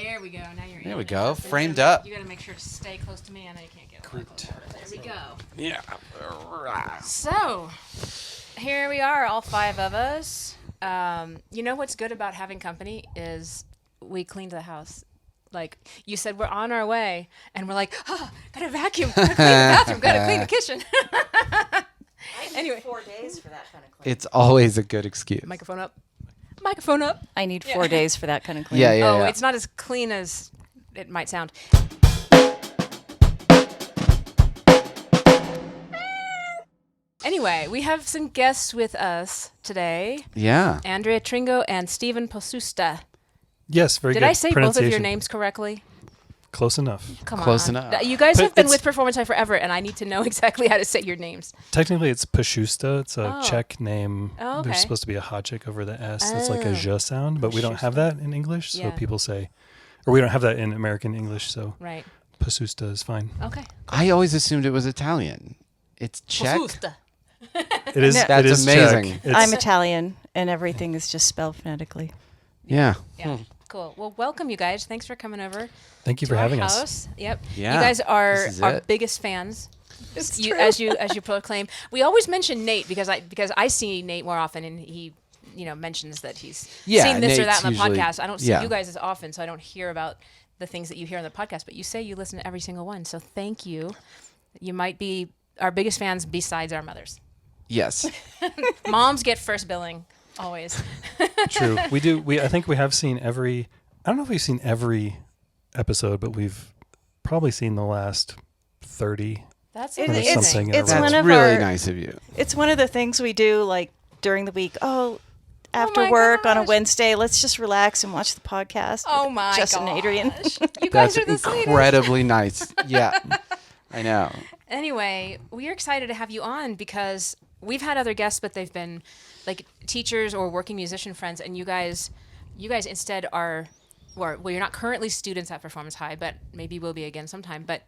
There we go. Now you're in. There we go. So Framed up. You got to make sure to stay close to me. I know you can't get Groot. There we go. Yeah. So, here we are, all five of us. You know what's good about having company is we cleaned the house. Like you said, we're on our way, and we're like, oh, gotta vacuum, gotta clean the bathroom, gotta clean the kitchen. Anyway, 4 days for that kind of cleaning. It's always a good excuse. Microphone up. Microphone up. I need 4 days for that kind of cleaning. Yeah. It's not as clean as it might sound. Anyway, we have some guests with us today. Yeah. Andrea Tringo and Stephen Posusta. Yes, very good. Did I say both of your pronunciation. names correctly? Close enough. Come Close on. enough. You guys But have been it's- with Performance High forever, and I need to know exactly how to say your names. Technically, it's Pashusta. It's a Oh. Czech name. Oh, okay. There's supposed to be a hachik over the S. That's like Oh. a j sound, but we don't have that in English, so Yeah. people say, or we don't have that in American English, so Right. Pasusta is fine. Okay. I always assumed it was Italian. It's Czech. Posusta. It is. No. That's it is amazing. Czech. It's, I'm Italian, and everything is just spelled phonetically. Yeah. Yeah. Cool. Well, welcome, you guys. Thanks for coming over. Thank you to for our having us. house. Yep. Yeah, You guys are this is our it. biggest fans. It's You, true. as you proclaim. We always mention Nate because I see Nate more often, and he mentions that he's Yeah, seen this or Nate's that on the usually- podcast. I don't see yeah. you guys as often, so I don't hear about the things that you hear on the podcast. But you say you listen to every single one, so thank you. You might be our biggest fans besides our mothers. Yes. Moms get first billing always. True. We do. I think we have seen every. I don't know if we've seen every episode, but we've probably seen the last 30. That's It- amazing. something in a it's row. one That's of really our- nice of you. It's one of the things we do, like during the week. After my work on a gosh. Wednesday, let's just relax and watch the podcast. Oh with my Justin and Adrian. gosh. You guys That's are the sweetest. incredibly nice. Yeah. I know. Anyway, we are excited to have you on because we've had other guests, but they've been like teachers or working musician friends, and you guys instead are, well, you're not currently students at Performance High, but maybe will be again sometime. But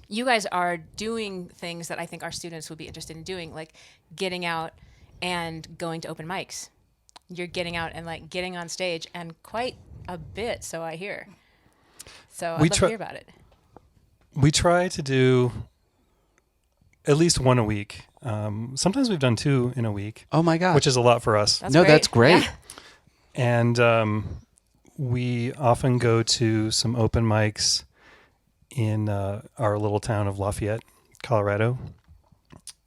you guys are doing things that I think our students would be interested in doing, like getting out and going to open mics. You're getting out and like getting on stage, and quite a bit, so I hear. So I'd love to hear about it. We try to do at least one a week. Sometimes we've done 2 in a week, Oh my God. which is a lot for us. That's no, that's great. Yeah. And we often go to some open mics in our little town of Lafayette, Colorado.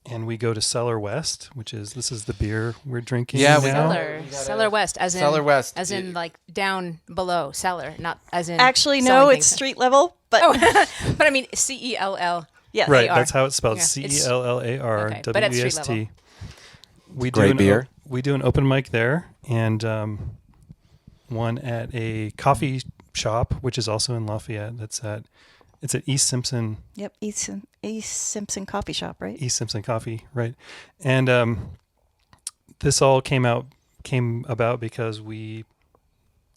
And we go to Cellar West, this is the beer we're drinking Yeah, we now. Cellar West, as in Cellar West. as in like down below cellar, not as in Actually, no, selling it's things. street level, but But I mean CELL. yes. Right, AR. that's how it's spelled. Yeah, it's- CELLAR okay, but at street WEST. We Great an beer. We do an open mic there, and one at a coffee shop, which is also in Lafayette. It's at East Simpson Yep, East Simpson Coffee Shop, right? East Simpson Coffee, right? And this all came about because we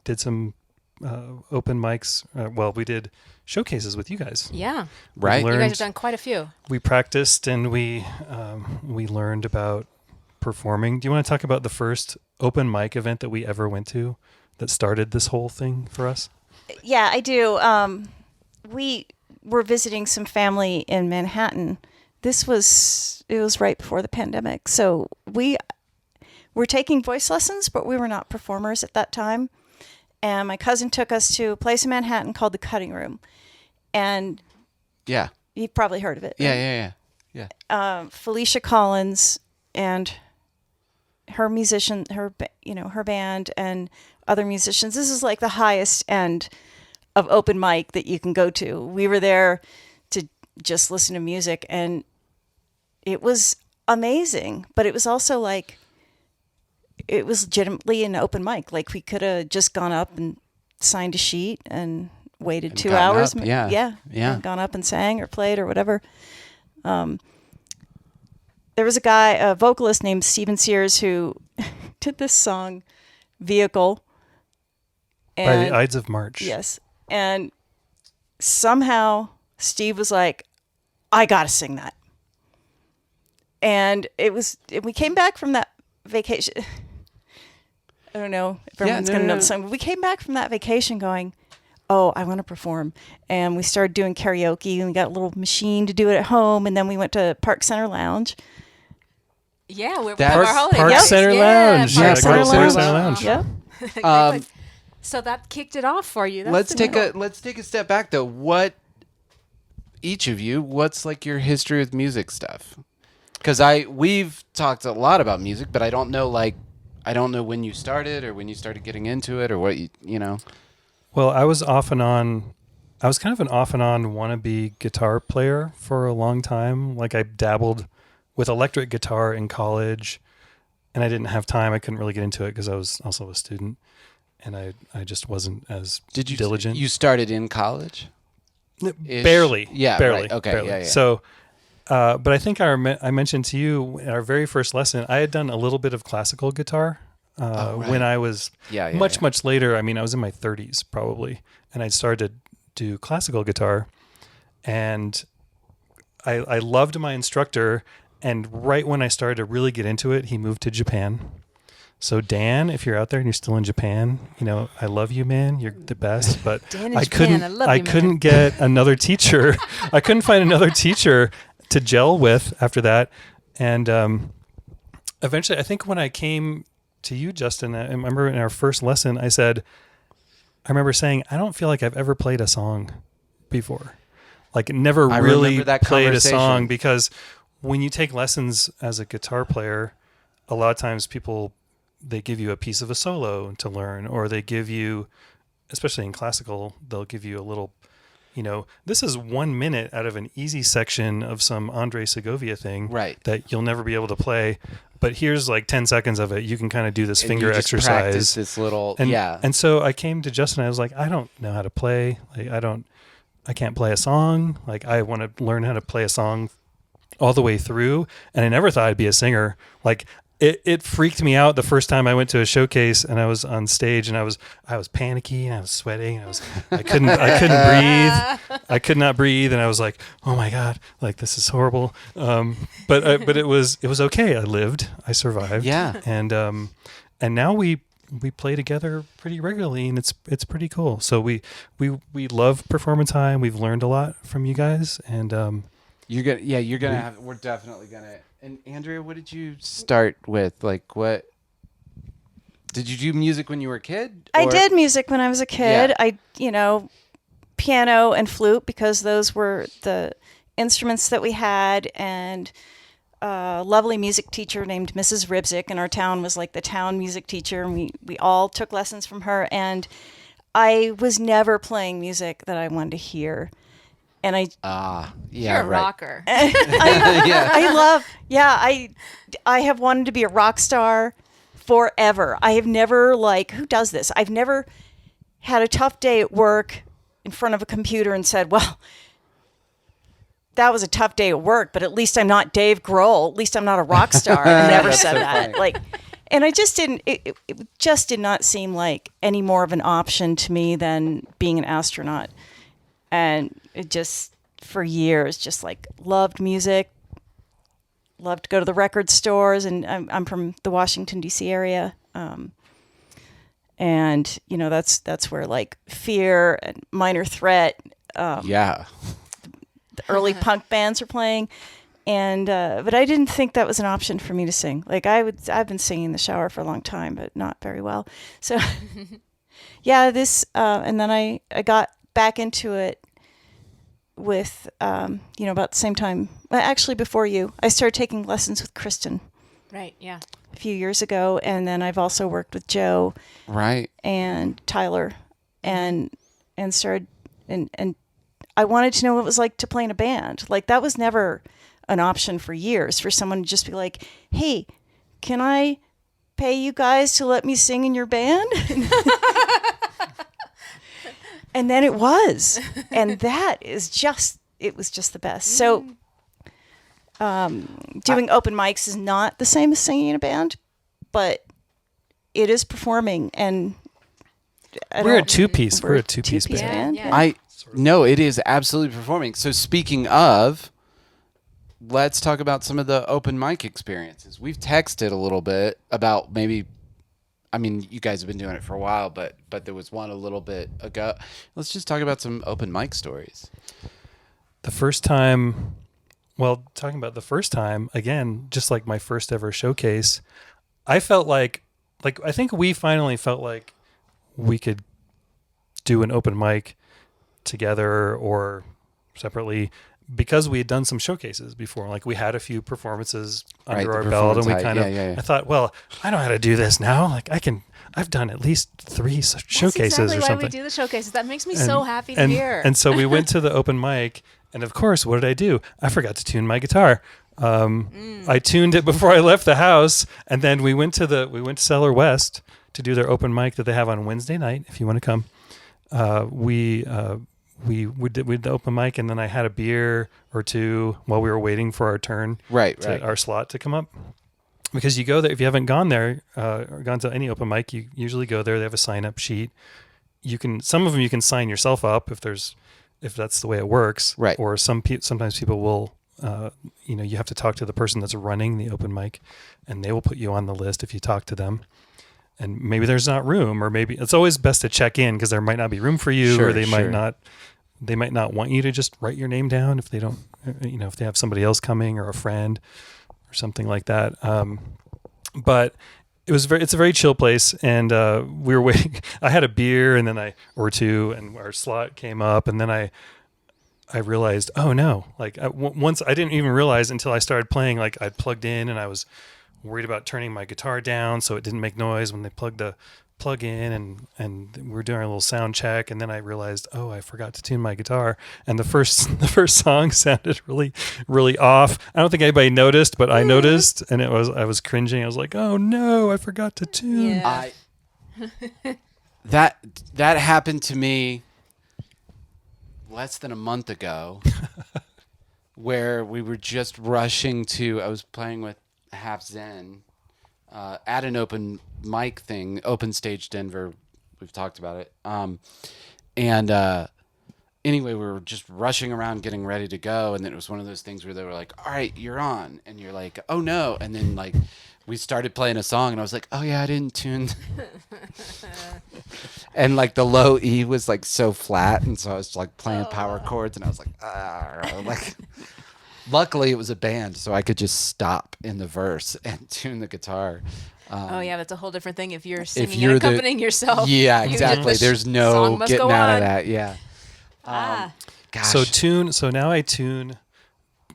did some open mics. We did showcases with you guys. Yeah, Right. learned- you guys have done quite a few. We practiced and we learned about performing. Do you want to talk about the first open mic event that we ever went to that started this whole thing for us? Yeah, I do. We were visiting some family in Manhattan. It was right before the pandemic. So we were taking voice lessons, but we were not performers at that time. And my cousin took us to a place in Manhattan called the Cutting Room. And Yeah. you've probably heard of it. Yeah. Felicia Collins and her band and other musicians. This is like the highest end of open mic that you can go to. We were there to just listen to music, and it was amazing, but it was also like, it was legitimately an open mic. Like we could have just gone up and signed a sheet and waited And 2 gotten hours. up, yeah. Yeah. And gone up and sang or played or whatever. There was a vocalist named Stephen Sears, who did this song, Vehicle. By the Ides of March. Yes. And somehow Steve was like, I got to sing that. And we came back from that vacation. I don't know if everyone's going to know the song, but we came back from that vacation going, oh, I want to perform. And we started doing karaoke, and we got a little machine to do it at home. And then we went to Park Center Lounge. Yeah, we're That's- our holiday Park parties. Center Lounge. Park Yeah, Center Park Center Lounge. Lounge. Yep. Um, So that kicked it off for you. That's let's take cool. a step back though. What each of you? What's like your history with music stuff? Because we've talked a lot about music, but I don't know when you started or when you started getting into it or what you know. Well, I was kind of an off and on wannabe guitar player for a long time. Like I dabbled with electric guitar in college, and I didn't have time. I couldn't really get into it because I was also a student, and I just wasn't as diligent. You started in college? Ish? Barely. Yeah, barely. right. Okay, barely. yeah. So, but I think I mentioned to you in our very first lesson, I had done a little bit of classical guitar right. when I was Yeah, much later. I mean, I was in my 30s probably, and I started to do classical guitar, and I loved my instructor. And right when I started to really get into it, he moved to Japan. So Dan, if you're out there and you're still in Japan, you know, I love you, man. You're the best. But Dan in I Japan, I love you, man. couldn't get another teacher. I couldn't find another teacher to gel with after that. And eventually, I think when I came to you, Justin, I remember in our first lesson, I remember saying, I don't feel like I've ever played a song before. Like never I really remember that played a conversation. song, because when you take lessons as a guitar player, a lot of times they give you a piece of a solo to learn, or they give you, especially in classical, they'll give you a little, you know, this is 1 minute out of an easy section of some Andre Segovia thing Right. that you'll never be able to play. But here's like 10 seconds of it. You can kind of do this And finger you just practice exercise. this little, And, yeah. And so I came to Justin. I was like, I don't know how to play. Like, I can't play a song. Like, I want to learn how to play a song all the way through. And I never thought I'd be a singer. Like, it freaked me out the first time I went to a showcase and I was on stage, and I was panicky, and I was sweating. I couldn't breathe. I could not breathe. And I was like, oh my God, like this is horrible. But it was okay. I lived, I survived. Yeah. And now we play together pretty regularly, and it's pretty cool. So we love Performance High, and we've learned a lot from you guys. And you're gonna have. We're definitely gonna. And Andrea, what did you start with? Like, what did you do music when you were a kid? I or- did music when I was a kid. Yeah. Piano and flute, because those were the instruments that we had, and a lovely music teacher named Mrs. Ribzik in our town was like the town music teacher, and we all took lessons from her. And I was never playing music that I wanted to hear. And I You're a right. rocker. I have wanted to be a rock star forever. I have never, who does this? I've never had a tough day at work in front of a computer and said, well, that was a tough day at work, but at least I'm not Dave Grohl. At least I'm not a rock star. I never said so that. funny. And I just didn't, it just did not seem like any more of an option to me than being an astronaut. And it just, for years, just loved music, loved to go to the record stores. And I'm from the Washington, D.C. area. And, that's where Fear and Minor Threat, Yeah. the early punk bands were playing. And, but I didn't think that was an option for me to sing. I've been singing in the shower for a long time, but not very well. So yeah, and then I got back into it with, about the same time, well, actually before you, I started taking lessons with Kristen Right, yeah. a few years ago. And then I've also worked with Joe Right. and Tyler and started, and I wanted to know what it was like to play in a band. That was never an option for years, for someone to just be like, hey, can I pay you guys to let me sing in your band? And then it was. And that is it was just the best. So doing open mics is not the same as singing in a band, but it is performing. And we're a two-piece two-piece band. band. Yeah. No, it is absolutely performing. So speaking of, let's talk about some of the open mic experiences. We've texted a little bit about maybe, I mean, you guys have been doing it for a while, but there was one a little bit ago. Let's just talk about some open mic stories. The first time, well, talking about the first time, again, just like my first ever showcase, I felt like I think we finally felt like we could do an open mic together or separately because we had done some showcases before. Like we had a few performances under Right, our the belt, and we performance kind height. of, Yeah. I thought, well, I know how to do this now. Like I've done at least 3 showcases That's exactly or why something. we do the showcases. That makes me so happy to and, hear. And so we went to the open mic, and of course, what did I do? I forgot to tune my guitar. I tuned it before I left the house, and then we went to Cellar West to do their open mic that they have on Wednesday night. If you want to come, we did the open mic, and then I had a beer or two while we were waiting for our turn, Right. our slot to come up. Because you go there, if you haven't gone there or gone to any open mic, you usually go there. They have a sign up sheet. Some of them you can sign yourself up if that's the way it works. Right. Or sometimes people will, you have to talk to the person that's running the open mic, and they will put you on the list if you talk to them. And maybe there's not room, or maybe it's always best to check in because there might not be room for you, Sure, or they sure. might not want you to just write your name down if they don't, if they have somebody else coming or a friend or something like that. But it's a very chill place, and we were waiting. I had a beer or two, and our slot came up, and then I realized, oh no! Like once I didn't even realize until I started playing. Like I'd plugged in, and I was worried about turning my guitar down so it didn't make noise when they plugged the plug in, and we were doing our little sound check, and then I realized, oh, I forgot to tune my guitar, and the first song sounded really, really off. I don't think anybody noticed, but I noticed, and I was cringing. I was like, oh no, I forgot to tune. Yeah. That happened to me less than a month ago, where we were just rushing to. I was playing with Half Zen at an open mic thing, Open Stage Denver. We've talked about it. Anyway, we were just rushing around getting ready to go, and then it was one of those things where they were like, all right, you're on, and you're like, oh no, and then like we started playing a song, and I was like, oh yeah, I didn't tune. And like the low E was like so flat, and so I was like playing power chords, and I was like, like. Luckily, it was a band, so I could just stop in the verse and tune the guitar. Oh yeah, that's a whole different thing if you're singing you're and the- accompanying yourself. Yeah, You just- exactly. the There's no song must getting go out on. of that. Yeah. Gosh. So now I tune.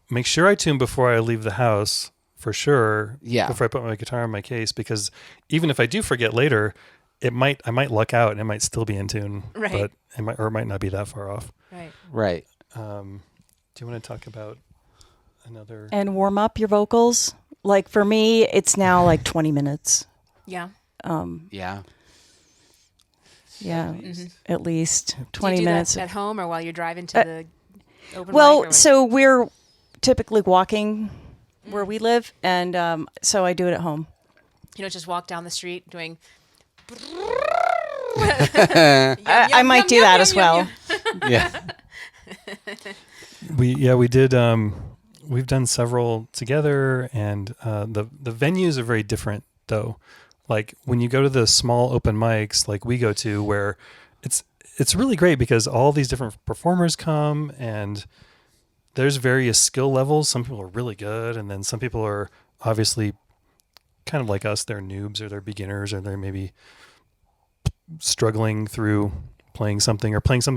Make sure I tune before I leave the house for sure. Yeah. Before I put my guitar in my case, because even if I do forget later, I might luck out and it might still be in tune. Right. But it might not be that far off. Right. Right. Do you want to talk about another? And warm up your vocals. Like for me, it's now like 20 minutes. Yeah. Yeah. Yeah, at least Do 20 you do minutes. that at home or while you're driving to the open mic? or Well, what? so we're typically walking where we live, and so I do it at home. you don't just walk down the street doing. I might do that as well. Yeah. We did. We've done several together, and the venues are very different though. Like when you go to the small open mics, like we go to, where it's really great because all these different performers come, and there's various skill levels. Some people are really good, and then some people are obviously kind of like us. They're noobs, or they're beginners, or they're maybe struggling through playing something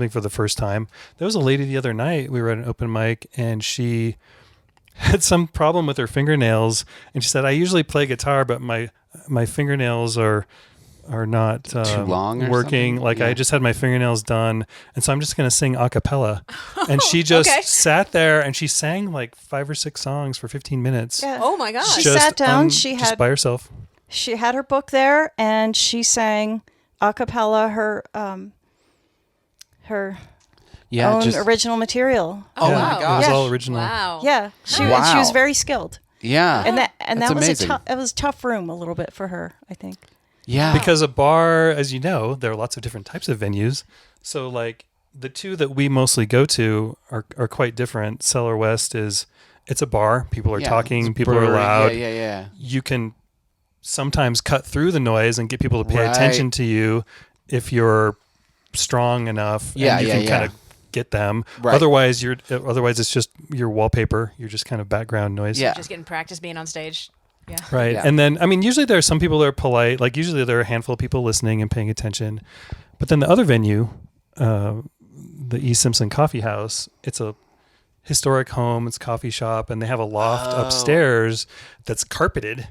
for the first time. There was a lady the other night, we were at an open mic, and she had some problem with her fingernails, and she said, I usually play guitar, but my fingernails are not Too long or working. something? Like Yeah. I just had my fingernails done, and so I'm just going to sing a cappella. And she just Okay. sat there and she sang like 5 or 6 songs for 15 minutes. Yeah. Oh my gosh. She Just sat down, she just had- by herself. She had her book there, and she sang a cappella her Yeah. own Just, original material. oh Yeah, my It was gosh. all original. Wow. Yeah, she Wow. was very skilled, Yeah. and that That's was amazing. it was a tough room a little bit for her, I think. Yeah. Because a bar, as you know, there are lots of different types of venues. So like the two that we mostly go to are quite different. Cellar West it's a bar. People are Yeah, talking. it's People are brewery. loud. Yeah. You can sometimes cut through the noise and get people to pay Right. attention to you if you're strong enough Yeah, and you yeah, can kind yeah. of get them. Right. Otherwise it's just your wallpaper. You're just kind of background noise. Yeah. Just getting practice being on stage. Yeah. Right. Yeah. And then, I mean, usually there are some people that are polite. Like, usually there are a handful of people listening and paying attention. But then the other venue, the East Simpson Coffee House, it's a historic home, it's a coffee shop, and they have a loft upstairs that's carpeted.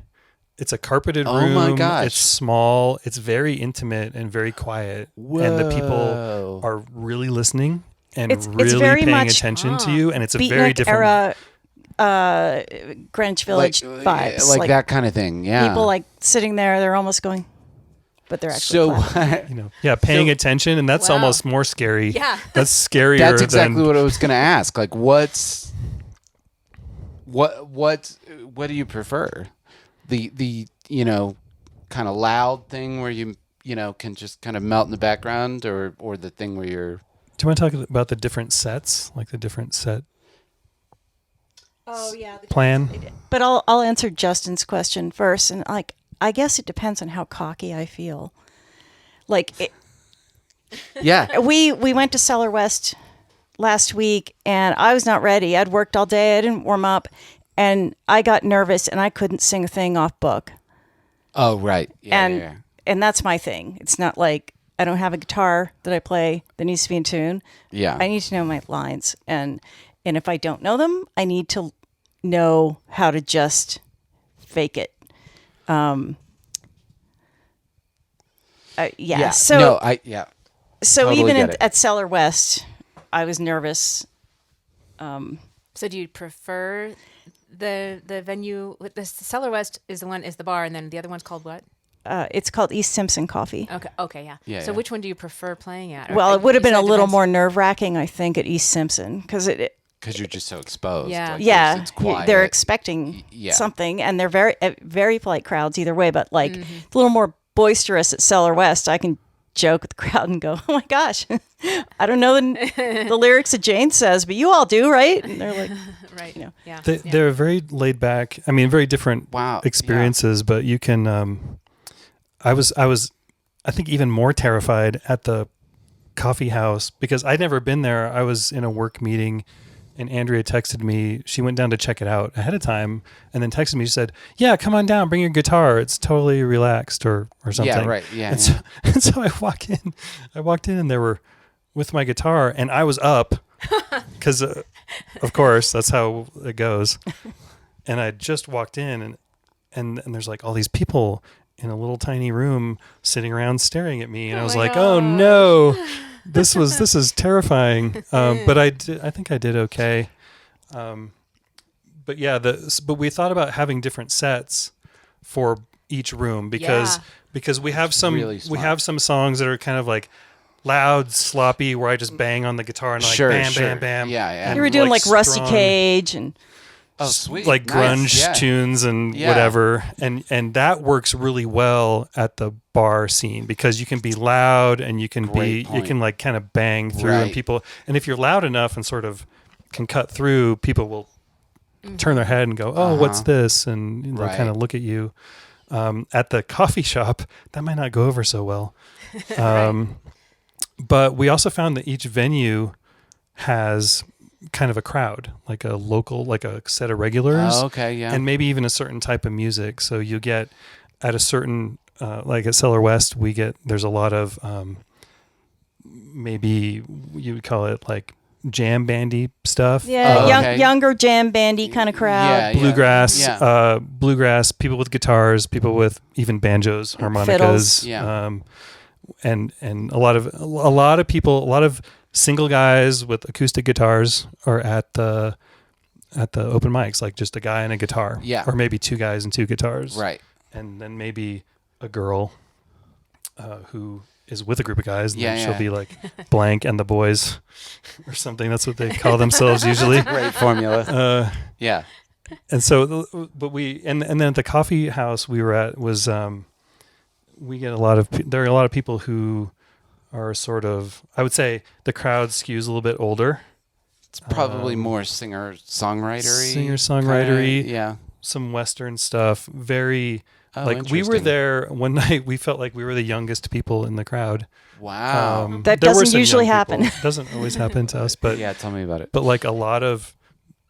It's a carpeted Oh room. my gosh. It's small. It's very intimate and very quiet. And the people Whoa. are really listening and It's really very paying much attention to you. And it's a very Beatnik different. era Greenwich Village like, vibes. like that kind of thing. Yeah. People like sitting there, they're almost going, but they're actually So clapping. Paying So- attention, and that's Wow. almost more scary. Yeah. That's scarier. that's exactly than, what I was going to ask. Like, what do you prefer? The kind of loud thing where you can just kind of melt in the background, or the thing where you're Do you want to talk about the different sets, like the different set Oh yeah. plan? But I'll answer Justin's question first, and like I guess it depends on how cocky I feel. Like yeah. we went to Cellar West last week, and I was not ready. I'd worked all day. I didn't warm up, and I got nervous, and I couldn't sing a thing off book. Oh right. Yeah, and yeah. and that's my thing. It's not like I don't have a guitar that I play that needs to be in tune. Yeah. I need to know my lines, and if I don't know them, I need to know how to just fake it. Yeah. So no, so totally even get it. at Cellar West, I was nervous. So do you prefer the venue? With the Cellar West is the bar, and then the other one's called what? It's called East Simpson Coffee. Okay, yeah. Yeah, So yeah. which one do you prefer playing at? Or, Well, it would have you been a said it little depends- more nerve wracking, I think, at East Simpson because because you're just so exposed. Yeah. Like, yeah, it's quiet. they're expecting yeah. something, and they're very polite crowds either way. But like Mm-hmm. a little more boisterous at Cellar West, I can joke with the crowd and go, "Oh my gosh, I don't know the lyrics that Jane says, but you all do, right?" And they're like, Right. you know. Yeah. They're very laid back. I mean, very different Wow, experiences, but you can. I was, I think, even more terrified at the coffee house because I'd never been there. I was in a work meeting, and Andrea texted me. She went down to check it out ahead of time, and then texted me. She said, "Yeah, come on down, bring your guitar. It's totally relaxed," or something. Yeah. Right. Yeah. And yeah. so I walked in and they were with my guitar and I was up because of course that's how it goes. And I just walked in and there's like all these people in a little tiny room sitting around staring at me. And I was my like, oh no, this is terrifying. But I think I did okay. But yeah, but we thought about having different sets for each room because we have some really we smart. have some songs that are kind of like loud, sloppy, where I just bang on the guitar and like Sure, bam, sure. bam, bam. Yeah, yeah. and You were doing like Rusty strong, Cage and Oh, sweet. like Nice. grunge Yeah. tunes and Yeah. whatever, and that works really well at the bar scene because you can be loud and you can Great you point. can like kind of bang through and Right. people, and if you're loud enough and sort of can cut through, people will turn their head and go, oh, what's this? And they'll Right. kind of look at you. At the coffee shop, that might not go over so well. But we also found that each venue has kind of a crowd, like a local, like a set of regulars, Oh, okay. Yeah. and maybe even a certain type of music. So you get at a certain, like at Cellar West, there's a lot of, maybe you would call it like jam bandy stuff. yeah, Oh, okay. younger jam bandy kind of crowd. Yeah, Bluegrass, Yeah. bluegrass, people with guitars, people with even banjos, harmonicas, Fiddles. Yeah. and a lot of people, a lot of single guys with acoustic guitars are at the open mics, like just a guy and a guitar, Yeah. or maybe two guys and two guitars, Right. and then maybe a girl who is with a group of guys, and Yeah, then she'll yeah. be like blank and the boys or something. That's what they call themselves usually. Great formula. Yeah. And so, but and then at the coffee house we were at was, we get there are a lot of people who are sort of, I would say the crowd skews a little bit older. It's probably more singer-songwritery. Singer-songwritery. Yeah. Some Western stuff, very Oh, Like we were interesting. there one night. We felt like we were the youngest people in the crowd. Wow. That there were doesn't some usually young people. happen. Doesn't always happen to us, but Yeah, tell me about it. but like a lot of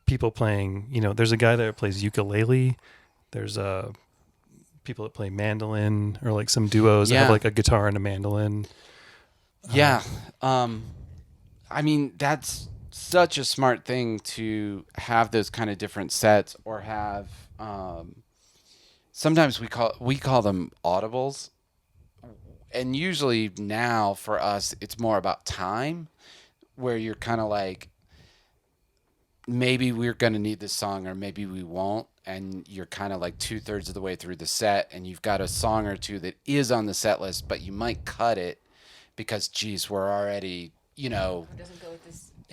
people playing. There's a guy there that plays ukulele. There's people that play mandolin, or like some duos that Yeah. have like a guitar and a mandolin. Yeah. I mean, that's such a smart thing to have those kind of different sets, or have sometimes we call them audibles. And usually now for us it's more about time, where you're kind of like, maybe we're going to need this song or maybe we won't, and you're kind of like 2/3 of the way through the set and you've got a song or two that is on the set list, but you might cut it because geez, we're already, It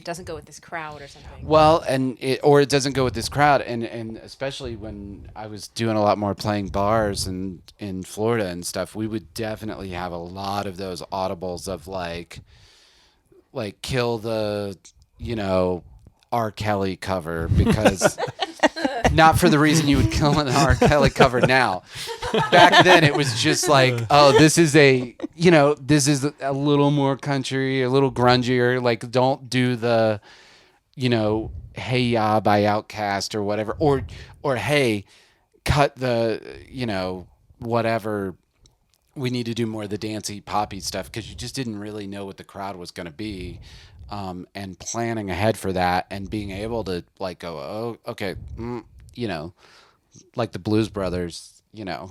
doesn't go with this crowd or something. well, and it doesn't go with this crowd, and especially when I was doing a lot more playing bars and in Florida and stuff, we would definitely have a lot of those audibles of like kill the R. Kelly cover, because not for the reason you would kill an R. Kelly cover now. Back then it was just like, oh, this is a little more country, a little grungier, like don't do the Hey Ya by Outkast or whatever, or hey, cut the whatever, we need to do more of the dancey poppy stuff, because you just didn't really know what the crowd was going to be. And planning ahead for that and being able to like go, oh, okay, like the Blues Brothers, Yeah.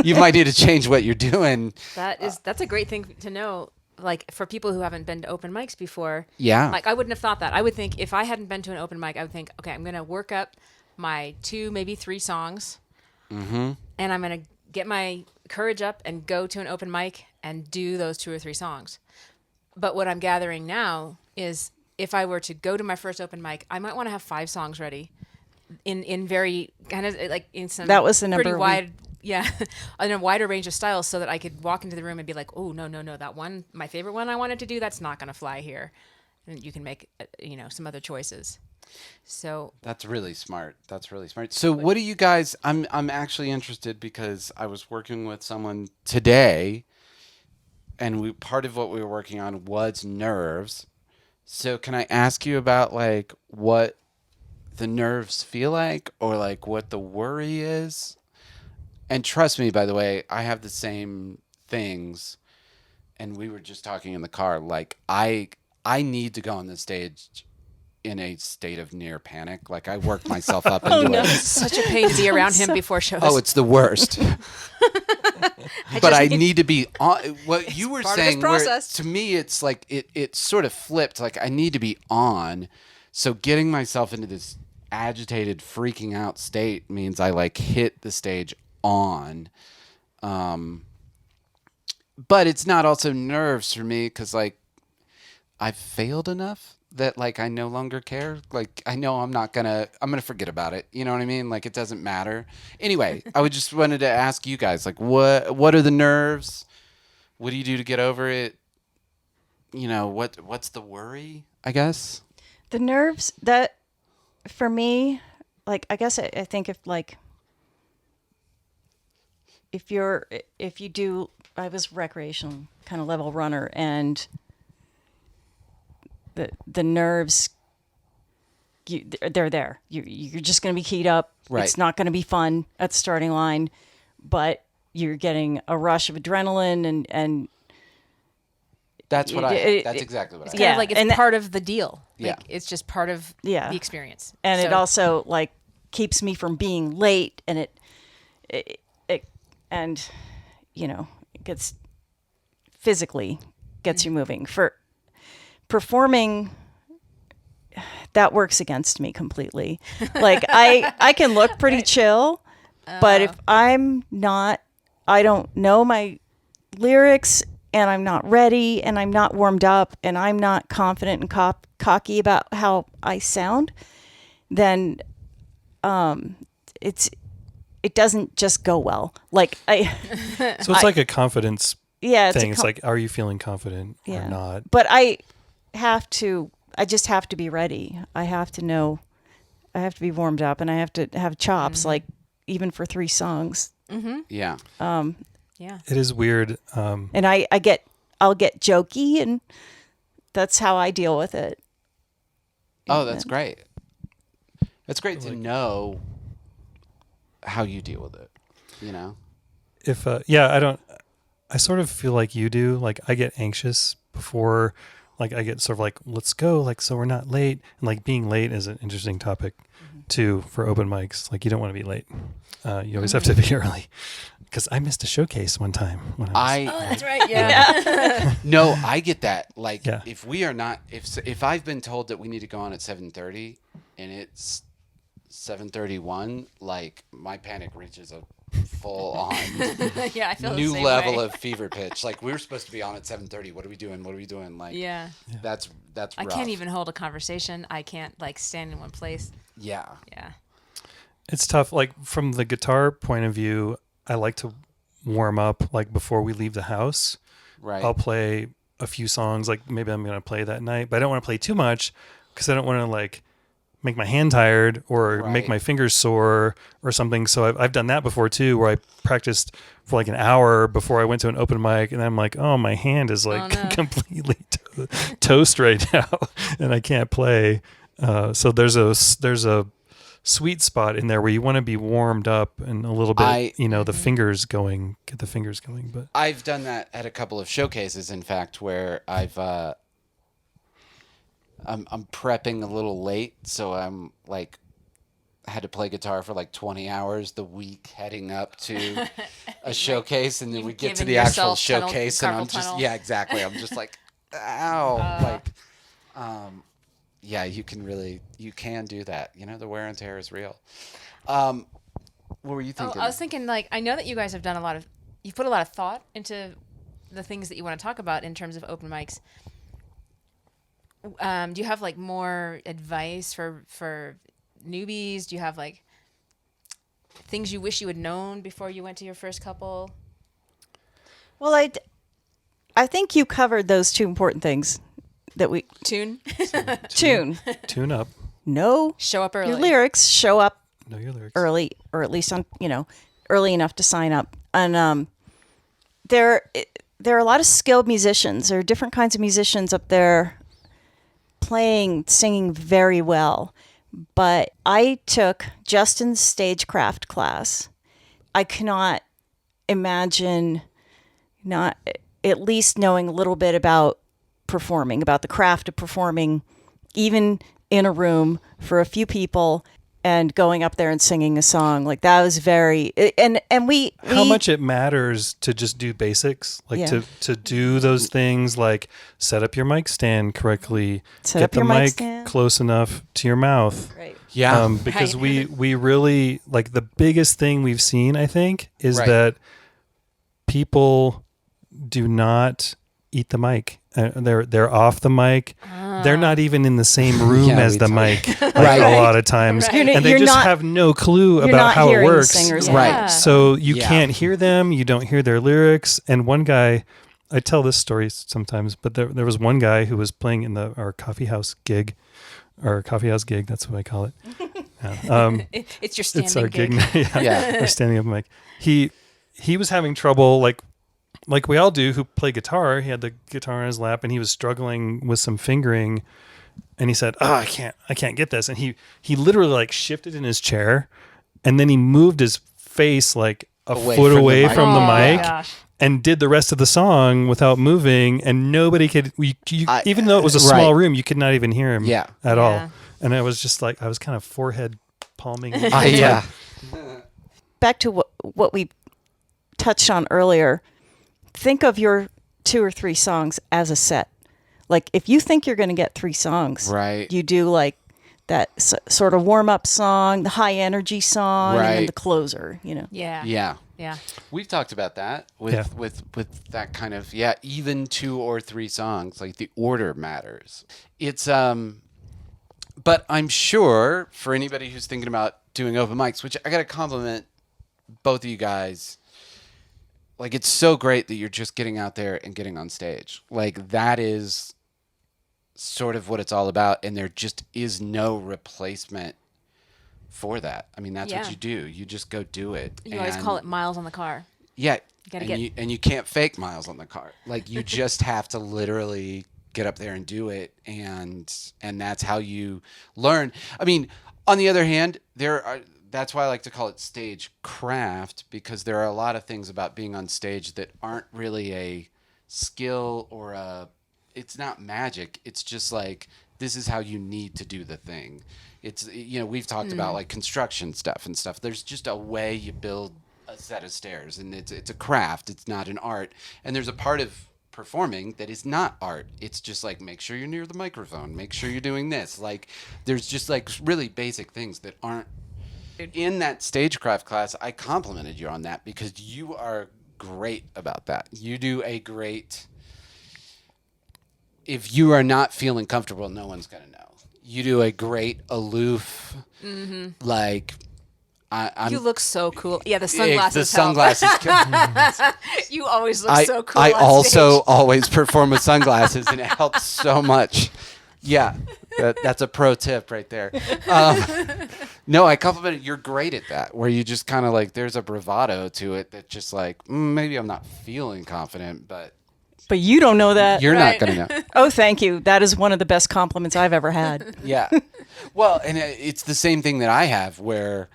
you might need to change what you're doing. That's a great thing to know. Like for people who haven't been to open mics before. Yeah. Like I wouldn't have thought that. I would think if I hadn't been to an open mic, I would think, okay, I'm going to work up my 2, maybe 3 songs, and I'm going to get my courage up and go to an open mic and do those 2 or 3 songs. But what I'm gathering now is if I were to go to my first open mic, I might want to have 5 songs ready in very kind of like in some That was the number pretty we- wide, in a wider range of styles, so that I could walk into the room and be like, oh, no, that one, my favorite one I wanted to do, that's not going to fly here. And you can make, some other choices. So That's really smart. So what do you guys, I'm actually interested because I was working with someone today, and part of what we were working on was nerves. So can I ask you about like what the nerves feel like, or like what the worry is? And trust me, by the way, I have the same things. And we were just talking in the car, like I need to go on the stage in a state of near panic. Like I work myself up into it. such a pain to be around him before shows. Oh, it's the worst. But just I need- need to be on. What you were part of this saying, where process. to me, it's like it sort of flipped. Like I need to be on. So getting myself into this agitated, freaking out state means I like hit the stage on. But it's not also nerves for me, because like I've failed enough that like I no longer care. Like I know I'm gonna forget about it. You know what I mean? Like it doesn't matter. Anyway, I would just wanted to ask you guys, like what are the nerves? What do you do to get over it? What's the worry, I guess? The nerves, that for me, like I guess I think if you do, I was recreational kind of level runner, and the nerves, they're there. You're just going to be keyed up. Right. It's not going to be fun at the starting line, but you're getting a rush of adrenaline and That's what that's exactly what I It's Yeah, kind of like it's and that- part of the deal. Yeah. Like it's just part of Yeah. the experience. and it So- also like keeps me from being late, and it and it gets physically gets you moving. For performing, that works against me completely. Like I can look pretty chill, but if I don't know my lyrics, and I'm not ready, and I'm not warmed up, and I'm not confident and cocky about how I sound, then it doesn't just go well. Like So it's like a confidence yeah, thing. It's like, are you feeling confident yeah. or not? But I just have to be ready. I have to know, I have to be warmed up, and I have to have chops. Like, even for 3 songs. Yeah. Yeah. It is weird. And I'll get jokey, and that's how I deal with it. Oh, that's great. It's great to know how you deal with it, you know? If I sort of feel like you do. Like I get anxious before, like I get sort of like, let's go, like so we're not late. And like being late is an interesting topic too for open mics. Like you don't want to be late. You always have to be early. Because I missed a showcase one time when I was, Oh, that's right. Yeah. No, I get that. Like, Yeah. if we are not, if I've been told that we need to go on at 7:30 and it's 7:31, like my panic reaches a full on Yeah. I feel the new same level way. of fever pitch. Like we were supposed to be on at 7:30. What are we doing? What are we doing? Like, Yeah. that's I rough. can't even hold a conversation. I can't like stand in one place. Yeah. Yeah. it's tough. Like from the guitar point of view, I like to warm up like before we leave the house. Right. I'll play a few songs, like maybe I'm going to play that night, but I don't want to play too much because I don't want to like make my hand tired or make Right. my fingers sore or something. So I've done that before too, where I practiced for like an hour before I went to an open mic, and I'm like, oh, my hand is like Oh, no. completely toast right now, and I can't play. So there's a sweet spot in there where you want to be warmed up and a little bit, the fingers going, get the fingers going. But I've done that at a couple of showcases, in fact, where I'm prepping a little late, so I'm like had to play guitar for like 20 hours the week heading up to a showcase, and then we get to giving the actual yourself tunnel- showcase, and I'm carpal just tunnel. yeah, exactly. I'm just like, ow, yeah, you can do that. You know, the wear and tear is real. What were you Oh, thinking? I was thinking like I know that you guys have done you've put a lot of thought into the things that you want to talk about in terms of open mics. Do you have like more advice for newbies? Do you have like things you wish you had known before you went to your first couple? Well, I think you covered those 2 important things that we Tune, tune. tune up, Know show up early. your lyrics, show up know your lyrics. early, or at least on early enough to sign up. And there are a lot of skilled musicians. There are different kinds of musicians up there singing very well. But I took Justin's stagecraft class. I cannot imagine not at least knowing a little bit about performing, about the craft of performing, even in a room for a few people and going up there and singing a song. Like that was very, and we How much it matters to just do basics, like Yeah. to do those things, like set up your mic stand correctly, Set get up the your mic mic stand. close enough to your mouth. Right. yeah. Because Right. we really like the biggest thing we've seen, I think, is Right. that people do not eat the mic. They're off the mic. They're not even in the same room Yeah, as we the talk- mic like, Right. a lot of times, Right. You're and they you're just not- have no clue you're about not how it hearing the works. singers. Yeah. Right. So you Yeah. can't hear them. You don't hear their lyrics. And one guy, I tell this story sometimes, but there was one guy who was playing in our coffee house gig. That's what I call it. Yeah. It's your standing It's our gig. Yeah. yeah. We're standing up mic. He was having trouble like we all do who play guitar. He had the guitar on his lap and he was struggling with some fingering, and he said, "Oh, I can't get this." And he literally like shifted in his chair, and then he moved his face like a Away foot from the away mic. from the Oh, my mic gosh. and did the rest of the song without moving, and nobody could even though it was a right. small room, you could not even hear him Yeah. at Yeah. all. And I was just like, I was kind of forehead palming. Yeah. Back to what we touched on earlier. Think of your 2 or 3 songs as a set. Like if you think you're going to get 3 songs, Right. you do like that sort of warm up song, the high energy song, and then Right. the closer. Yeah. Yeah. Yeah. We've talked about that with Yeah. with that kind of even 2 or 3 songs, like the order matters. It's but I'm sure for anybody who's thinking about doing open mics, which I got to compliment both of you guys. Like it's so great that you're just getting out there and getting on stage. Like that is sort of what it's all about, and there just is no replacement for that. I mean, that's Yeah. what you do. You just go do it. You always call it miles on the car. Yeah. gotta And you can't fake miles on the car. Like, you just have to literally get up there and do it. And that's how you learn. I mean, on the other hand, that's why I like to call it stage craft, because there are a lot of things about being on stage that aren't really a skill it's not magic. It's just like, this is how you need to do the thing. It's, we've talked about like construction stuff and stuff. There's just a way you build a set of stairs, and it's a craft. It's not an art. And there's a part of performing that is not art. It's just like, make sure you're near the microphone, make sure you're doing this. Like, there's just like really basic things that aren't in that stagecraft class. I complimented you on that because you are great about that. You do a great, if you are not feeling comfortable, no one's going to know. You do a great aloof, like, I'm, You look so cool. Yeah, the sunglasses. the help. sunglasses. You always look so cool. I on also stage. always perform with sunglasses, and it helps so much. Yeah, that's a pro tip right there. No, I complimented. You're great at that, where you just kind of like, there's a bravado to it that just like, maybe I'm not feeling confident, but But you don't know that. you're Right. not going to know. Oh, thank you. That is one of the best compliments I've ever had. Yeah. Well, and it's the same thing that I have, where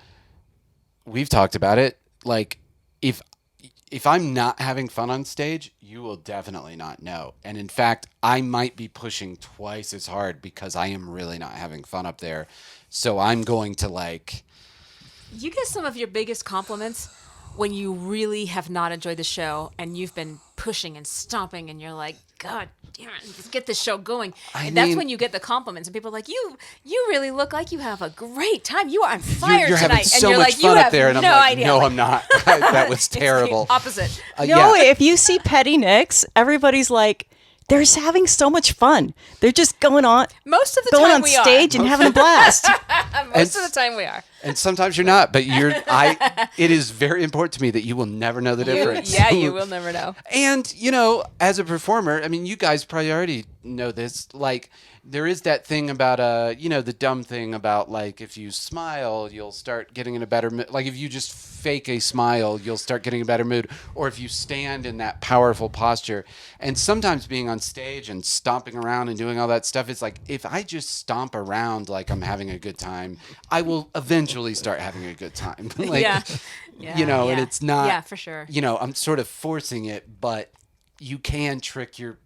we've talked about it. Like, if I'm not having fun on stage, you will definitely not know. And in fact, I might be pushing twice as hard because I am really not having fun up there. So I'm going to like, You get some of your biggest compliments when you really have not enjoyed the show and you've been pushing and stomping and you're like, God damn it, just get this show going. And that's mean- when you get the compliments and people are like, you really look like you have a great time. You are on fire you're tonight. having so and you're much like, you fun have up there. And I'm no like, idea. no, Like, I'm not. That was it's the terrible. opposite. No, Yeah. if you see Petty Nicks, everybody's like, they're just having so much fun. They're just going on Most of the going time on we stage and having a blast. are. Most of the time we are. And sometimes you're not, but it is very important to me that you will never know the difference. You will never know. And, as a performer, I mean, you guys probably already know this. Like, there is that thing about, the dumb thing about, like, if you smile, you'll start getting in a better mood. Like, if you just fake a smile, you'll start getting a better mood. Or if you stand in that powerful posture. And sometimes being on stage and stomping around and doing all that stuff, it's like, if I just stomp around like I'm having a good time, I will eventually start having a good time. Like, Yeah. and it's not. Yeah, for sure. I'm sort of forcing it, but you can trick your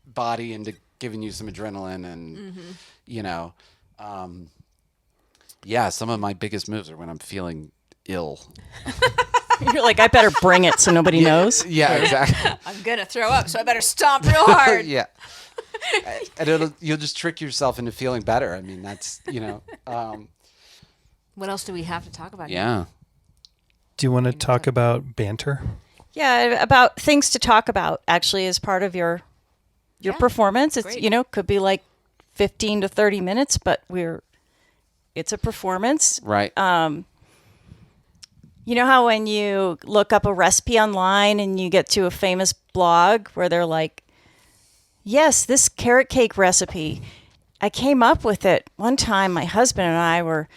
body into giving you some adrenaline and, some of my biggest moves are when I'm feeling ill. You're like, I better bring it so nobody knows. Yeah, exactly. I'm going to throw up, so I better stomp real hard. Yeah. And you'll just trick yourself into feeling better. I mean, that's, What else do we have to talk about? here? yeah. Do you want to talk about banter? Yeah, about things to talk about actually as part of your Yeah, performance. It's great. could be like 15 to 30 minutes, but it's a performance. Right. You know how when you look up a recipe online and you get to a famous blog where they're like, yes, this carrot cake recipe, I came up with it one time. My husband and I were,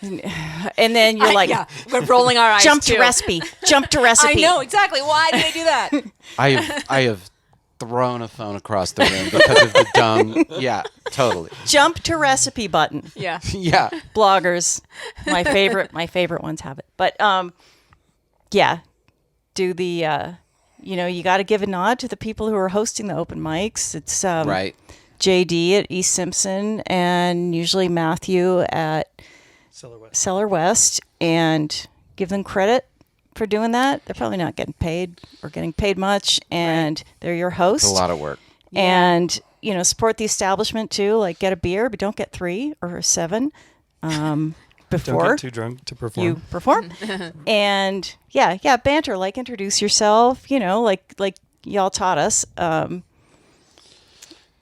and then you're like, yeah, we're rolling our eyes. jump too. to recipe, jump to I recipe. know exactly. Why did I do that? I have thrown a phone across the room because of the dumb. Yeah, totally. Jump to recipe button. Yeah. Yeah. Bloggers, my favorite ones have it. But yeah, do the you got to give a nod to the people who are hosting the open mics. It's Right. JD at East Simpson and usually Matthew at Cellar West, and give them credit for doing that. They're probably not getting paid or getting paid much, and they're your host. It's a lot of work. And support the establishment too. Like, get a beer, but don't get 3 or 7 Don't before get too drunk to perform. you perform. And yeah, banter. Like, introduce yourself. Like y'all taught us.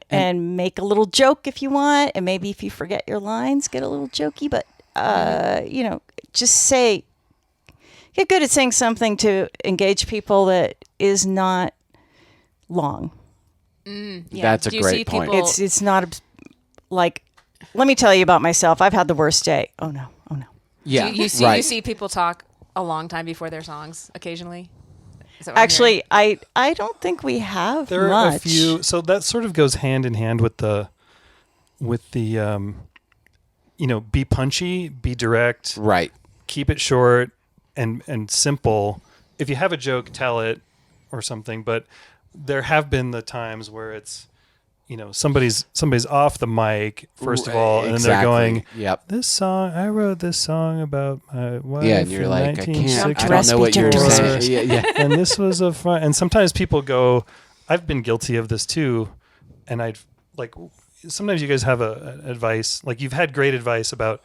And make a little joke if you want, and maybe if you forget your lines, get a little jokey. But just get good at saying something to engage people that is not long. Yeah. That's a Do you great see point. people- It's not like, let me tell you about myself. I've had the worst day. Oh no. Yeah, You see, right. you see people talk a long time before their songs occasionally. Is that what I'm Actually, I don't think we have There much. are a few. So that sort of goes hand in hand with the be punchy, be direct, Right. keep it short and simple. If you have a joke, tell it or something. But there have been the times where it's, somebody's off the mic first of all, and then they're going, Yep. "This song, I wrote this song about my wife." Yeah, and you're in like, I can't. I 1960." don't know what you're Jump to saying. recipe. Yeah, yeah. And this was a fun. And sometimes people go, I've been guilty of this too, and I'd like. Sometimes you guys have a advice, like you've had great advice about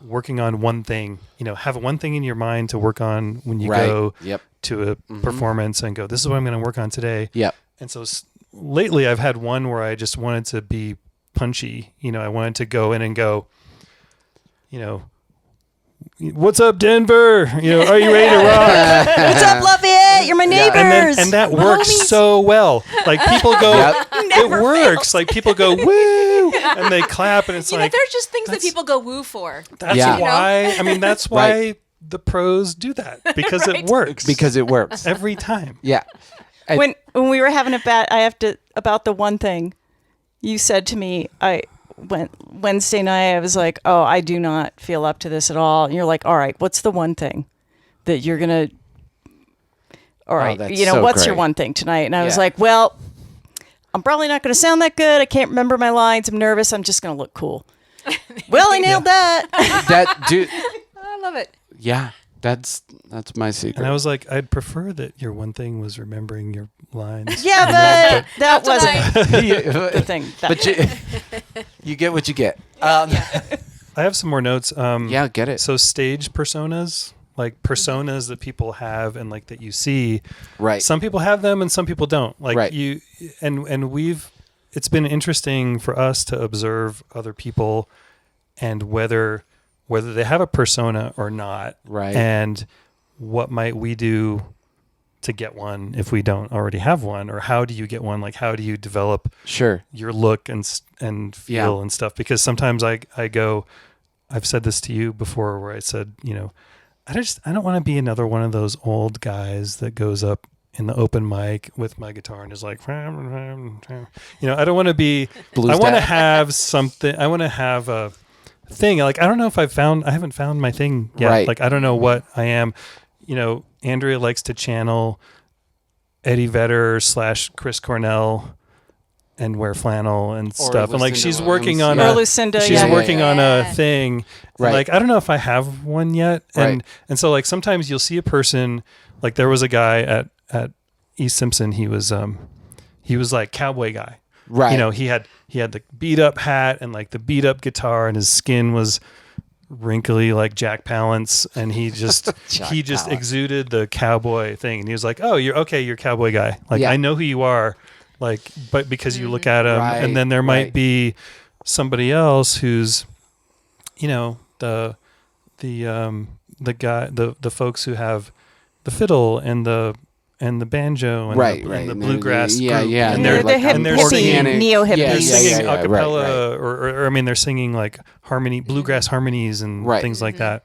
working on one thing. Have one thing in your mind to work on when you Right. go Yep. to a performance and go, "This is what I'm going to work on today." Yep. And so lately, I've had one where I just wanted to be punchy. I wanted to go in and go, "What's up, Denver? Are you ready to rock?" What's up, Lafayette? You're my neighbors. And that works so well. Like people go, Yep. it works. Like people go, woo, and they clap, and it's You know, like there's just things that that's- people go woo for. that's Yeah. why. I mean, that's why Right. the pros do that because it works Because it works. every time. Yeah. when we were having a bat, about the one thing you said to me. Wednesday night, I was like, "Oh, I do not feel up to this at all." And you're like, "All right, what's the one thing that you're gonna?" All right, that's what's so your great. one thing tonight? And I was Yeah. like, "Well, I'm probably not going to sound that good. I can't remember my lines. I'm nervous. I'm just going to look cool." Well, I nailed that. That dude. I love it. Yeah. That's my secret. And I was like, I'd prefer that your one thing was remembering your lines. Yeah, but that wasn't the the thing. But you get what you get. I have some more notes. Yeah, get it. So stage personas, like personas that people have and like that you see. Right. Some people have them and some people don't. Like Right. it's been interesting for us to observe other people and whether they have a persona or not. Right. And what might we do to get one if we don't already have one, or how do you get one? Like, how do you develop Sure. your look and feel Yeah. and stuff? Because sometimes I go, I've said this to you before where I said, I don't want to be another one of those old guys that goes up in the open mic with my guitar and is like, I don't want to be, Blues I want to dad. have something. I want to have a thing. Like, I don't know if I haven't found my thing yet. Right. Like, I don't know what I am. Andrea likes to channel Eddie Vedder / Chris Cornell and wear flannel and stuff. And like, Lucinda she's Williams. working on Or a, Lucinda, she's yeah. working on a Yeah. thing. Right. And like, I don't know if I have one yet. And, Right. and so like, sometimes you'll see a person, like there was a guy at East Simpson. He was like cowboy guy. Right. He had the beat up hat and like the beat up guitar, and his skin was wrinkly like Jack Palance, and he just Jack just Palance. exuded the cowboy thing. And he was like, "Oh, you're okay, you're a cowboy guy. Like Yeah. I know who you are." Like, but because you look at him, Right, and then there might right. be somebody else who's, the guy, the folks who have the fiddle and the banjo and Right, the, right. and the And they're- bluegrass yeah, group. yeah, and and they're they're the like hip, on they're hippie, singing- neo-hippie. Yeah, they're yeah, singing yeah, a right, cappella, right. or I mean, they're singing like harmony, bluegrass harmonies and Right. things like that.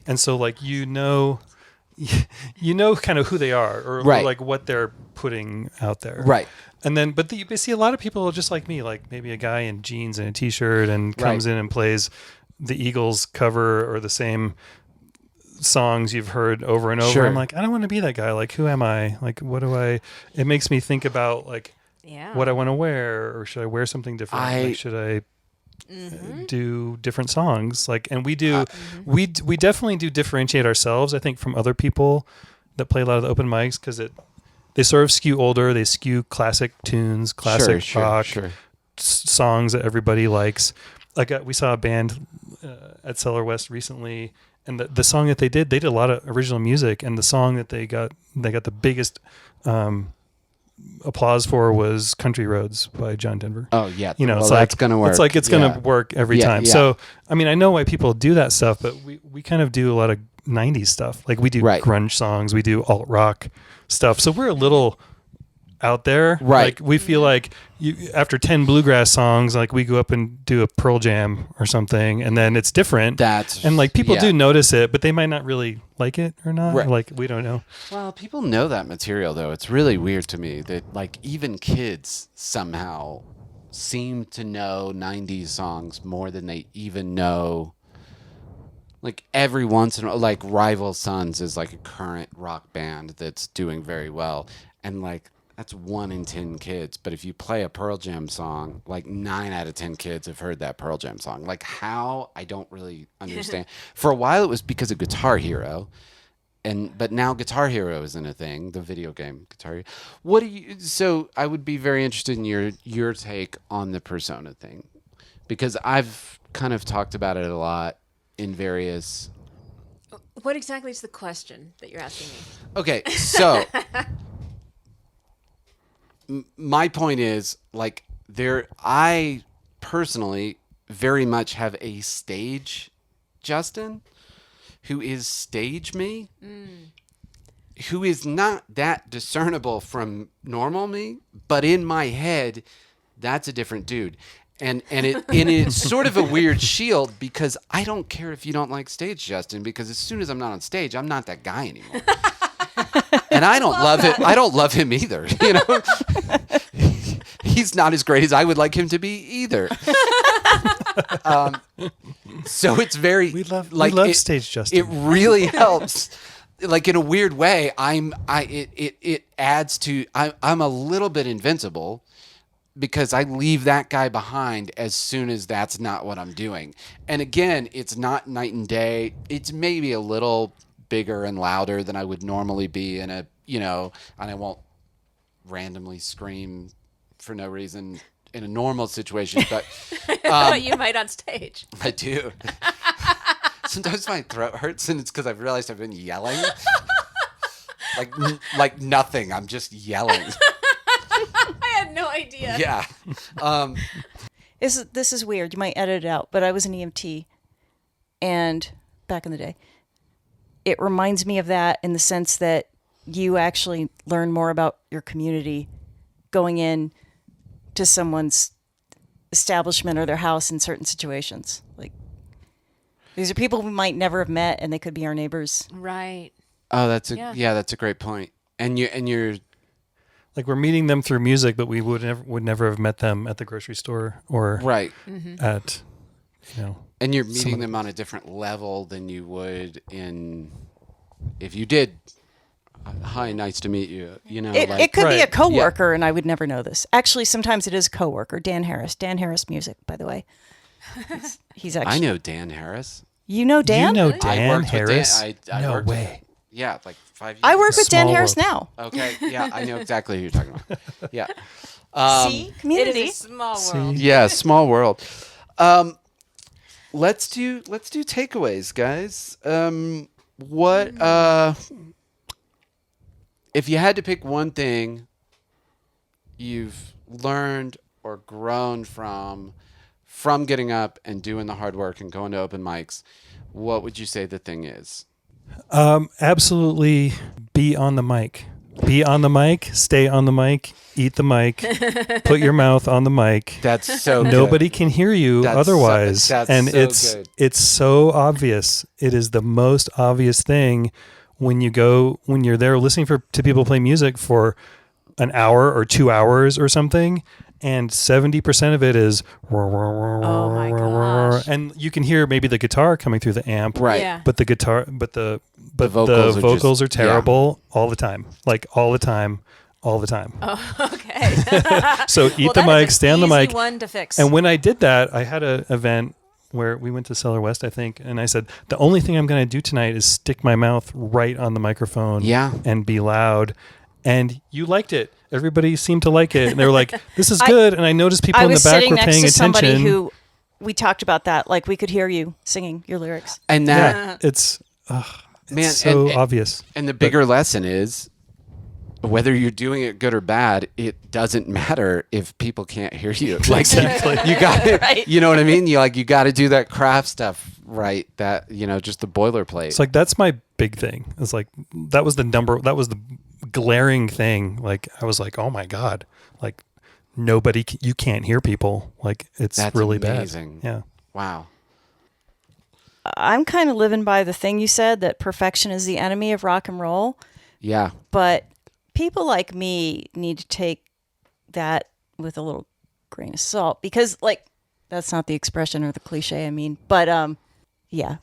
And so, like, you know kind of who they are, or Right. like what they're putting out there. Right. And then, but you see a lot of people just like me, like maybe a guy in jeans and a t-shirt and comes Right. in and plays the Eagles cover or the same songs you've heard over and over. Sure. I'm like, I don't want to be that guy. Like, who am I? Like, what do I? It makes me think about like Yeah. what I want to wear, or should I wear something different? Like, should I do different songs? Like, and we do, we definitely do differentiate ourselves, I think, from other people that play a lot of the open mics, because they sort of skew older. They skew classic tunes, classic sure, rock Sure. songs that everybody likes. Like we saw a band at Cellar West recently, and the song that they did a lot of original music, and the song that they got the biggest applause for was Country Roads by John Denver. Oh yeah. Well, it's like, that's gonna work. It's like it's Yeah. gonna work every Yeah, time. yeah. So I mean, I know why people do that stuff, but we kind of do a lot of '90s stuff. Like we do Right. grunge songs, we do alt rock stuff. So we're a little out there. Right. Like we feel like after 10 bluegrass songs, like we go up and do a Pearl Jam or something, and then it's different. And like people do notice it, but they might not really like it or not. Right. Like we don't know. Well, people know that material though. It's really weird to me that like even kids somehow seem to know 90s songs more than they even know. Like every once in a while, like Rival Sons is like a current rock band that's doing very well. And like that's 1 in 10 kids. But if you play a Pearl Jam song, like 9 out of 10 kids have heard that Pearl Jam song. Like how? I don't really understand. For a while it was because of Guitar Hero. But now Guitar Hero isn't a thing, the video game Guitar Hero. What do you? So I would be very interested in your take on the persona thing, because I've kind of talked about it a lot in various. What exactly is the question that you're asking me? Okay, so my point is like I personally very much have a stage Justin, who is stage me, who is not that discernible from normal me, but in my head, that's a different dude. And it's sort of a weird shield, because I don't care if you don't like stage Justin, because as soon as I'm not on stage, I'm not that guy anymore. And I don't love it. I don't love him either. You know, he's not as great as I would like him to be either. So it's very We love it, stage Justin. It really helps. Like in a weird way, it adds to I'm a little bit invincible, because I leave that guy behind as soon as that's not what I'm doing. And again, it's not night and day. It's maybe a little bigger and louder than I would normally be in a, you know, and I won't randomly scream for no reason in a normal situation, but But you might on stage. I do. Sometimes my throat hurts, and it's because I've realized I've been yelling. like nothing. I'm just yelling. I had no idea. Yeah. This is weird. You might edit it out, but I was an EMT, and back in the day, it reminds me of that in the sense that you actually learn more about your community going in to someone's establishment or their house in certain situations. Like, these are people we might never have met, and they could be our neighbors. Right. Oh, that's Yeah. that's a great point. And you're Like we're meeting them through music, but we would never have met them at the grocery store or right. at, you know. And you're meeting them on a different level than you would if you did. Hi, nice to meet you. You know, It could be a Right. coworker, and I would never know this. Actually, sometimes it is a coworker. Dan Harris Music, by the way. He's actually. I know Dan Harris. You know Dan? You know I Dan worked with Harris? I No worked way. Yeah, like 5 years. I work with Dan Small Harris world. now. Okay, yeah, I know exactly who you're talking about. Yeah. See? It Community. is a small world. Yeah, small world. Let's do takeaways, guys. What if you had to pick one thing you've learned or grown from getting up and doing the hard work and going to open mics, what would you say the thing is? Absolutely be on the mic. Be on the mic, stay on the mic, eat the mic, put your mouth on the mic. That's so good. Nobody can hear you That's otherwise. so- that's and so good. it's so obvious. It is the most obvious thing when you're there listening to people play music for an hour or 2 hours or something, and 70% of it is Oh my gosh. and you can hear maybe the guitar coming through the amp. Right. Yeah. But the guitar the vocals are vocals are just- yeah. terrible all the time. Like all the time. Okay. So eat Well, the that mic, is stay on an the easy mic. one to fix. And when I did that, I had an event where we went to Cellar West, I think, and I said, the only thing I'm going to do tonight is stick my mouth right on the microphone Yeah. and be loud. And you liked it. Everybody seemed to like it. And they were like, this is I- good. And I noticed people I in the was back sitting were next paying to somebody attention. who we talked about that. Like, we could hear you singing your lyrics. And that Yeah, it's man, so obvious. And the bigger lesson is, whether you're doing it good or bad, it doesn't matter if people can't hear you. Like you got to, Right. you know what I mean? You got to do that craft stuff right. That just the boilerplate. It's like, that's my big thing. It's like, that was the glaring thing. Like I was like, oh my God, like you can't hear people. Like it's That's really amazing. bad. Yeah. Wow. I'm kind of living by the thing you said, that perfection is the enemy of rock and roll. Yeah. But people like me need to take that with a little grain of salt, because like that's not the expression or the cliche I mean, but yeah,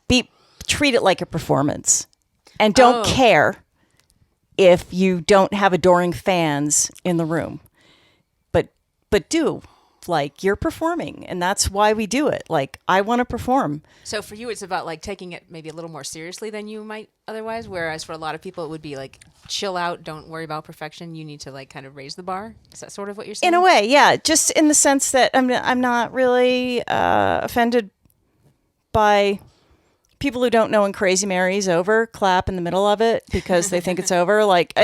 treat it like a performance, and don't care if you don't have adoring fans in the room, but do like you're performing, and that's why we do it. Like I want to perform. So for you, it's about like taking it maybe a little more seriously than you might otherwise. Whereas for a lot of people, it would be like, chill out, don't worry about perfection. You need to like kind of raise the bar. Is that sort of what you're saying? In a way, yeah. Just in the sense that I'm not really offended by people who don't know when Crazy Mary's over, clap in the middle of it because they think it's over. Like,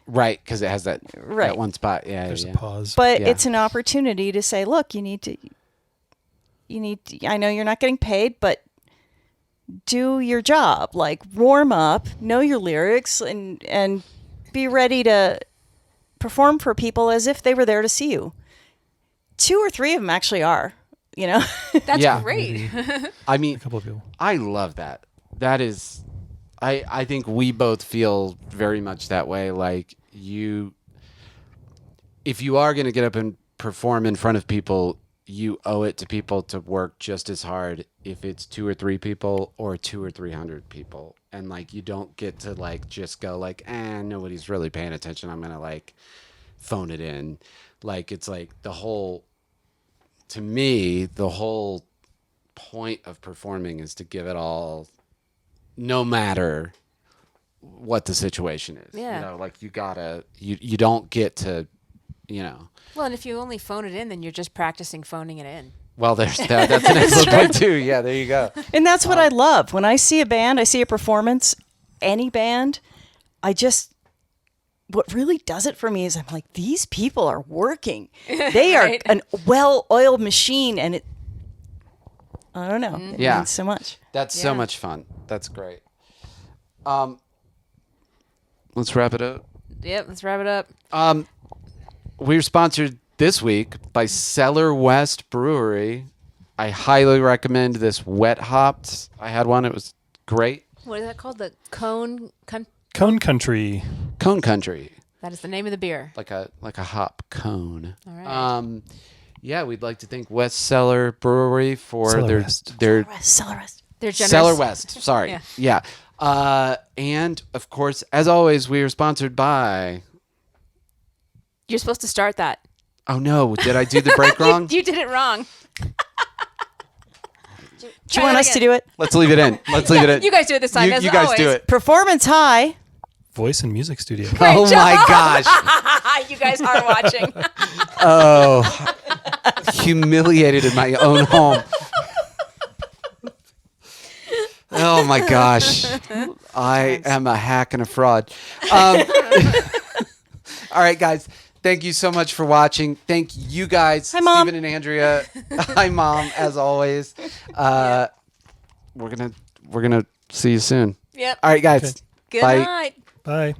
Right, because it has that Right. that one spot. Yeah, There's yeah. a pause. but Yeah. it's an opportunity to say, look, you need to. I know you're not getting paid, but do your job. Like warm up, know your lyrics, and be ready to perform for people as if they were there to see you. 2 or 3 of them actually are. You know. That's Yeah. great. I mean, a couple of people. I love that. That is, I think we both feel very much that way. Like if you are going to get up and perform in front of people, you owe it to people to work just as hard if it's 2 or 3 people or 200 or 300 people. And like, you don't get to like, just go like, nobody's really paying attention, I'm going to like phone it in. Like, it's like to me, the whole point of performing is to give it all, no matter what the situation is. Yeah. You know, like you don't get to, you know. Well, and if you only phone it in, then you're just practicing phoning it in. Well, there's that. That's an excellent point too. Yeah, there you go. And that's what I love. When I see a band, I see a performance, any band, what really does it for me is I'm like, these people are working. They are Right. an well-oiled machine, and I don't know. It Yeah. means so much. That's so Yeah. much fun. That's great. Let's wrap it up. Yep, let's wrap it up. We're sponsored this week by Cellar West Brewery. I highly recommend this wet hopped. I had one. It was great. What is that called? The Cone. Cone Country. Cone Country. That is the name of the beer. Like a hop cone. All right. Yeah, we'd like to thank West Cellar Brewery for Cellar their West. their Cellar West. They're generous. Cellar West. Sorry. Yeah. Yeah. And of course, as always, we are sponsored by. You're supposed to start that. Oh no! Did I do the break wrong? You did it wrong. Do you want us to do it? Let's leave it in. Let's leave it in. You guys do it this time. You, as you guys do always. it. Performance high. Voice and Music Studio. Oh my gosh! You guys are watching. Oh, humiliated in my own home. Oh my gosh! I am a hack and a fraud. All right, guys. Thank you so much for watching. Thank you guys, Hi, Mom. Stephen and Andrea. Hi, Mom. As always, we're gonna see you soon. Yep. All right, guys. Okay. Good Bye. night. Bye.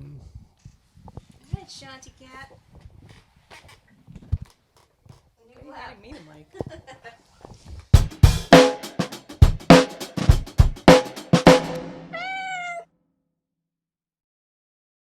Shanty cat.